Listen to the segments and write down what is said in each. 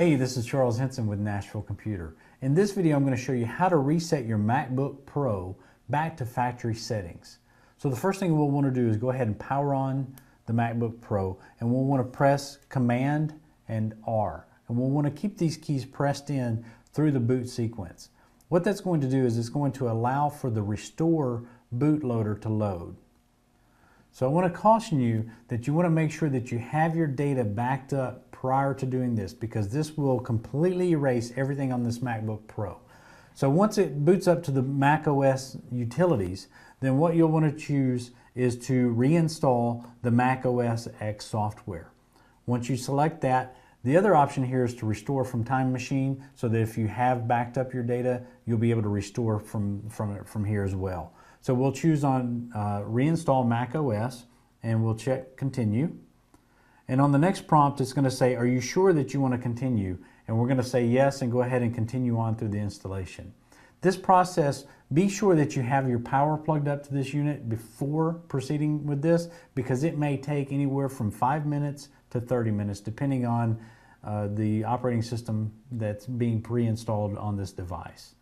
Hey, this is Charles Henson with Nashville Computer. In this video, I'm going to show you how to reset your MacBook Pro back to factory settings. So the first thing we'll want to do is go ahead and power on the MacBook Pro, and we'll want to press Command and R. And we'll want to keep these keys pressed in through the boot sequence. What that's going to do is it's going to allow for the Restore bootloader to load. So I want to caution you that you want to make sure that you have your data backed up prior to doing this, because this will completely erase everything on this MacBook Pro. So once it boots up to the Mac OS utilities, then what you'll want to choose is to reinstall the Mac OS X software. Once you select that, the other option here is to restore from Time Machine, so that if you have backed up your data, you'll be able to restore from here as well. So we'll choose on Reinstall Mac OS, and we'll check Continue. And on the next prompt, it's going to say, are you sure that you want to continue? And we're going to say yes, and go ahead and continue on through the installation. This process, be sure that you have your power plugged up to this unit before proceeding with this, because it may take anywhere from 5 minutes to 30 minutes, depending on the operating system that's being pre-installed on this device.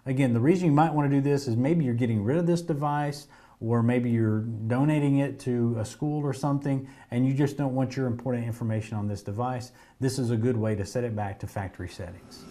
Again, the reason you might want to do this is maybe you're getting rid of this device, or maybe you're donating it to a school or something, and you just don't want your important information on this device. This is a good way to set it back to factory settings.